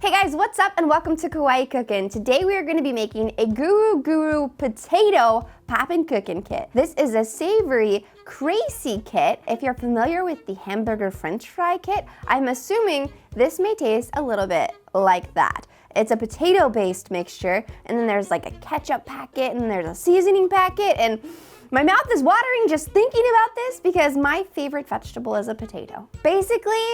Hey guys, what's up and welcome to Kawaii Cookin. Today we are going to be making a Guru potato popin cookin kit. This is a savory Kracie kit. If you're familiar with the hamburger french fry kit, I'm assuming this may taste a little bit like that. It's a potato-based mixture, and then there's like a ketchup packet, and there's a seasoning packet, and my mouth is watering just thinking about this because my favorite vegetable is a potato. Basically,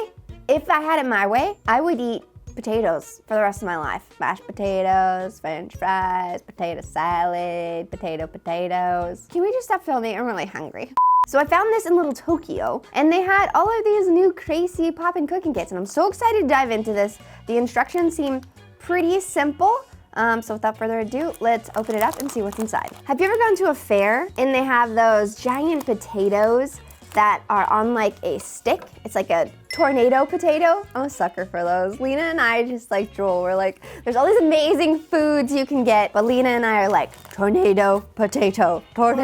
if I had it my way, I would eat potatoes for the rest of my life. Mashed potatoes, french fries, potato salad, potatoes. Can we just stop filming? I'm really hungry. So I found this in Little Tokyo, and they had all of these new Kracie popin cooking kits, and I'm so excited to dive into this. The instructions seem pretty simple. So without further ado, let's open it up and see what's inside. Have you ever gone to a fair and they have those giant potatoes that are on like a stick? It's like a tornado potato. I'm a sucker for those. Lina and I just like drool. We're like, there's all these amazing foods you can get, but Lina and I are like, tornado potato. We can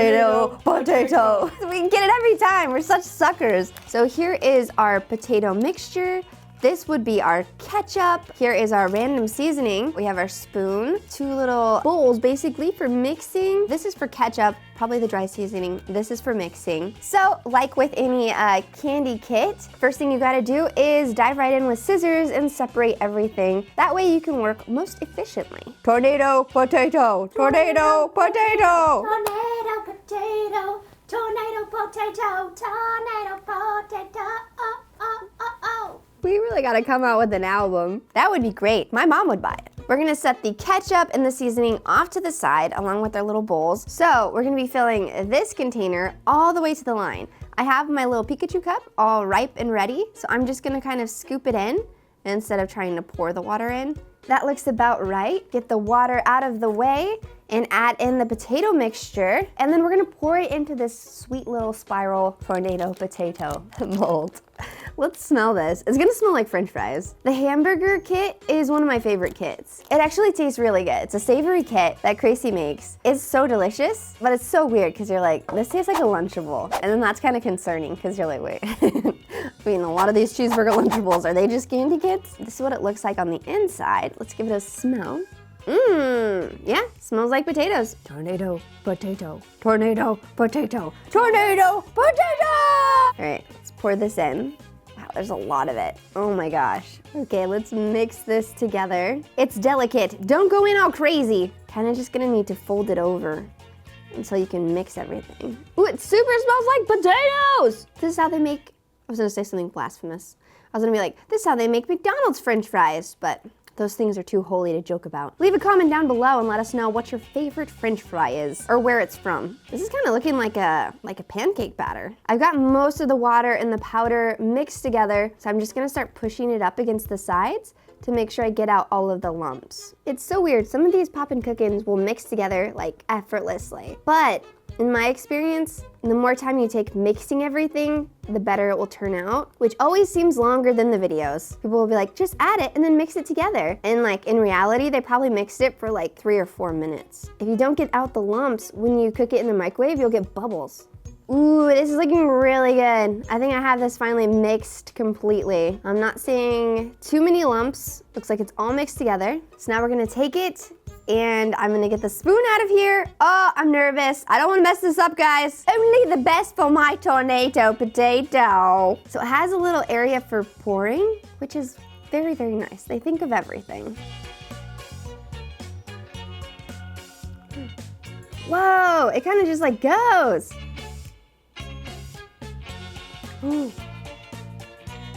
get it every time. We're such suckers. So here is our potato mixture. This would be our ketchup. Here is our random seasoning. We have our spoon, two little bowls basically for mixing. This is for ketchup, probably the dry seasoning. This is for mixing. So like with any candy kit, first thing you gotta do is dive right in with scissors and separate everything. That way you can work most efficiently. Tornado potato, tornado potato. Tornado potato, tornado potato, tornado potato, oh, oh, oh, oh. We really gotta come out with an album. That would be great. My mom would buy it. We're gonna set the ketchup and the seasoning off to the side along with our little bowls. So we're gonna be filling this container all the way to the line. I have my little Pikachu cup all ripe and ready, so I'm just gonna kind of scoop it in instead of trying to pour the water in. That looks about right. Get the water out of the way and add in the potato mixture. And then we're gonna pour it into this sweet little spiral tornado potato mold. Let's smell this. It's gonna smell like french fries. The hamburger kit is one of my favorite kits. It actually tastes really good. It's a savory kit that Kracie makes. It's so delicious, but it's so weird because you're like, this tastes like a Lunchable. And then that's kind of concerning because you're like, wait. I mean, a lot of these cheeseburger Lunchables, are they just candy kits? This is what it looks like on the inside. Let's give it a smell. Yeah, smells like potatoes. Tornado, potato, tornado, potato, tornado, potato! All right, let's pour this in. Wow, there's a lot of it. Oh my gosh. Okay, let's mix this together. It's delicate. Don't go in all crazy. Kind of just gonna need to fold it over until you can mix everything. Ooh, it super smells like potatoes! This is how they make, I was gonna say something blasphemous. I was gonna be like, this is how they make McDonald's French fries, but those things are too holy to joke about. Leave a comment down below and let us know what your favorite French fry is or where it's from. This is kind of looking like a pancake batter. I've got most of the water and the powder mixed together, so I'm just gonna start pushing it up against the sides to make sure I get out all of the lumps. It's so weird. Some of these popin cookins will mix together like effortlessly, but in my experience, the more time you take mixing everything, the better it will turn out, which always seems longer than the videos. People will be like, just add it and then mix it together. And like in reality, they probably mixed it for like 3 or 4 minutes. If you don't get out the lumps when you cook it in the microwave, you'll get bubbles. Ooh, this is looking really good. I think I have this finally mixed completely. I'm not seeing too many lumps. Looks like it's all mixed together. So now we're gonna take it and I'm gonna get the spoon out of here. Oh, I'm nervous. I don't wanna mess this up, guys. Only the best for my tornado potato. So it has a little area for pouring, which is very, very nice. They think of everything. Whoa, it kind of just like goes. Ooh.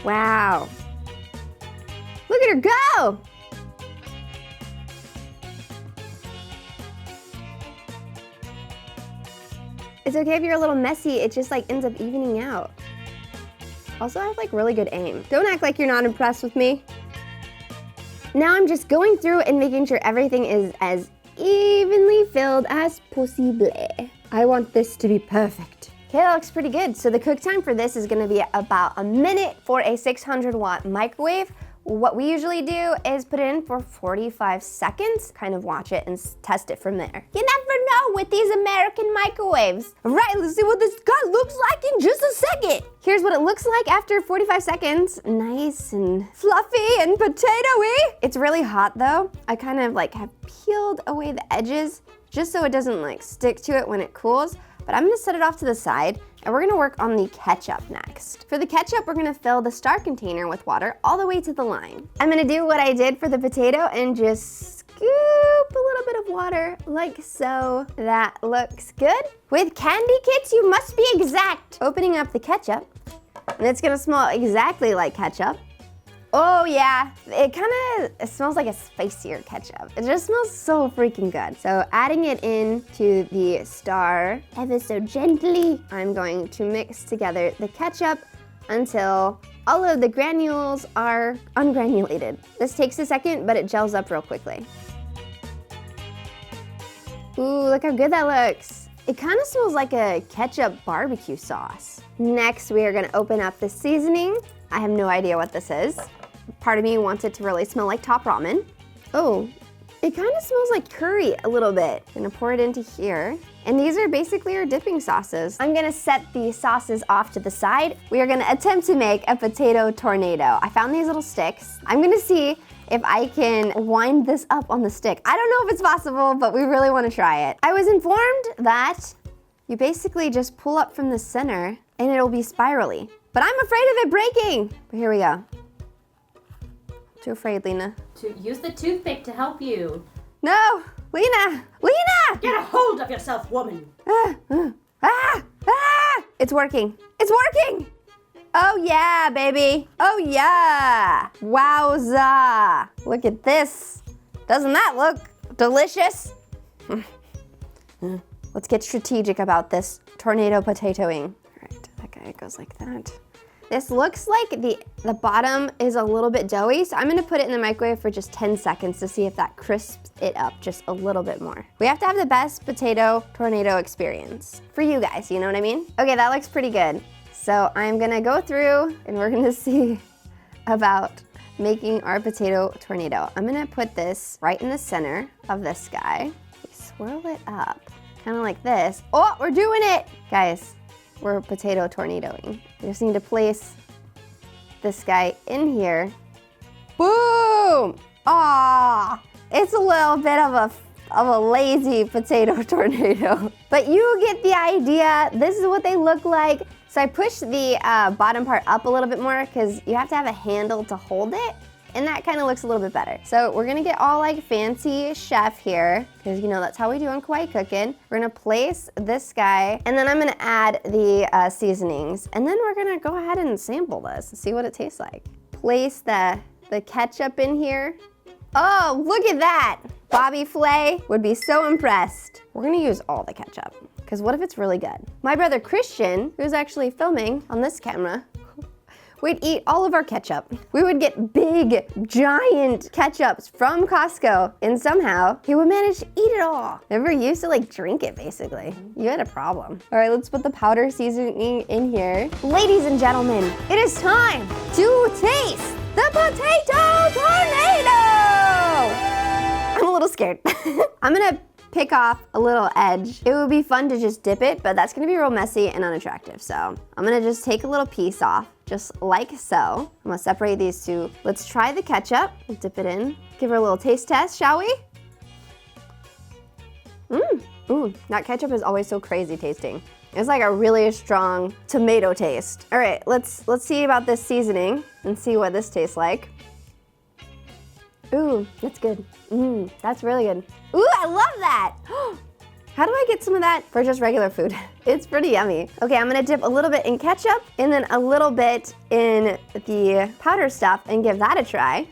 Wow. Look at her go. It's okay if you're a little messy, it just like ends up evening out. Also, I have like really good aim. Don't act like you're not impressed with me. Now I'm just going through and making sure everything is as evenly filled as possible. I want this to be perfect. Okay, that looks pretty good. So the cook time for this is gonna be about a minute for a 600-watt microwave what we usually do is put it in for 45 seconds, kind of watch it and test it from there. You never know with these American microwaves. All right, let's see what this guy looks like in just a second. Here's what it looks like after 45 seconds. Nice and fluffy and potatoey. It's really hot though. I kind of like have peeled away the edges just so it doesn't like stick to it when it cools. But I'm gonna set it off to the side and we're gonna work on the ketchup next. For the ketchup, we're gonna fill the star container with water all the way to the line. I'm gonna do what I did for the potato and just scoop a little bit of water like so. That looks good. With candy kits, you must be exact. Opening up the ketchup, and it's gonna smell exactly like ketchup. Oh yeah, it smells like a spicier ketchup. It just smells so freaking good. So adding it into the star ever so gently, I'm going to mix together the ketchup until all of the granules are ungranulated. This takes a second, but it gels up real quickly. Ooh, look how good that looks. It kind of smells like a ketchup barbecue sauce. Next, we are gonna open up the seasoning. I have no idea what this is. Part of me wants it to really smell like top ramen. Oh, it kind of smells like curry a little bit. I'm gonna pour it into here. And these are basically our dipping sauces. I'm gonna set the sauces off to the side. We are gonna attempt to make a potato tornado. I found these little sticks. I'm gonna see if I can wind this up on the stick. I don't know if it's possible, but we really wanna try it. I was informed that you basically just pull up from the center and it'll be spirally. But I'm afraid of it breaking. But here we go. Too afraid, Lina. To use the toothpick to help you. No! Lina! Lina! Get a hold of yourself, woman. It's working. It's working! Oh yeah, baby. Oh yeah. Wowza. Look at this. Doesn't that look delicious? Let's get strategic about this tornado potatoing. All right, that guy goes like that. This looks like the bottom is a little bit doughy, so I'm gonna put it in the microwave for just 10 seconds to see if that crisps it up just a little bit more. We have to have the best potato tornado experience for you guys, you know what I mean? Okay, that looks pretty good. So I'm gonna go through and we're gonna see about making our potato tornado. I'm gonna put this right in the center of this guy. We swirl it up, kind of like this. Oh, we're doing it! Guys, we're potato tornadoing. We just need to place this guy in here. Boom! Ah, it's a little bit of a lazy potato tornado. But you get the idea. This is what they look like. So I pushed the bottom part up a little bit more because you have to have a handle to hold it. And that kind of looks a little bit better. So we're gonna get all like fancy chef here, because you know that's how we do on Kawaii Cookin. We're gonna place this guy, and then I'm gonna add the seasonings. And then we're gonna go ahead and sample this and see what it tastes like. Place the ketchup in here. Oh, look at that. Bobby Flay would be so impressed. We're gonna use all the ketchup, because what if it's really good? My brother Christian, who's actually filming on this camera, we'd eat all of our ketchup. We would get big, giant ketchups from Costco, and somehow he would manage to eat it all. Never used to like drink it, basically. You had a problem. All right, let's put the powder seasoning in here. Ladies and gentlemen, it is time to taste the potato tornado! I'm a little scared. I'm gonna pick off a little edge. It would be fun to just dip it, but that's gonna be real messy and unattractive. So I'm gonna just take a little piece off, just like so. I'm gonna separate these two. Let's try the ketchup. We'll dip it in. Give her a little taste test, shall we? Ooh, that ketchup is always so crazy tasting. It's like a really strong tomato taste. All right, let's see about this seasoning and see what this tastes like. Ooh, that's good. That's really good. Ooh, I love that. How do I get some of that for just regular food? It's pretty yummy. Okay, I'm gonna dip a little bit in ketchup and then a little bit in the powder stuff and give that a try.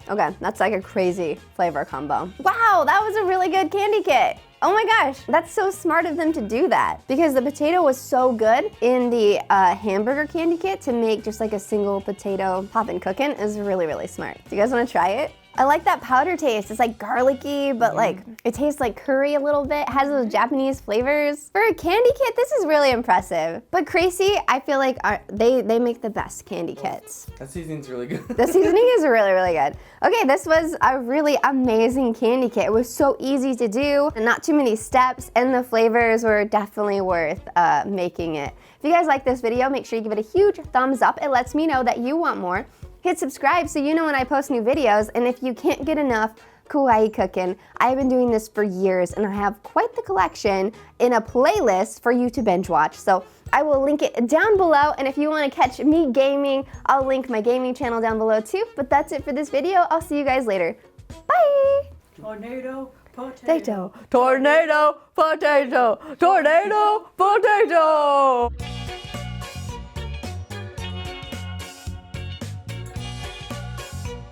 Okay, that's like a crazy flavor combo. Wow, that was a really good candy kit. Oh my gosh, that's so smart of them to do that, because the potato was so good in the hamburger candy kit. To make just like a single potato popin' cookin' is really, really smart. Do you guys wanna try it? I like that powder taste. It's like garlicky, but like it tastes like curry a little bit. It has those Japanese flavors. For a candy kit, this is really impressive. But Kracie, I feel like they make the best candy kits. That seasoning's really good. The seasoning is really, really good. Okay, this was a really amazing candy kit. It was so easy to do, and not too many steps, and the flavors were definitely worth making it. If you guys like this video, make sure you give it a huge thumbs up. It lets me know that you want more. Hit subscribe so you know when I post new videos, and if you can't get enough Kawaii Cookin, I've been doing this for years, and I have quite the collection in a playlist for you to binge watch. So I will link it down below, and if you want to catch me gaming, I'll link my gaming channel down below too. But that's it for this video. I'll see you guys later. Bye! Tornado, potato. Tornado, potato, tornado, potato.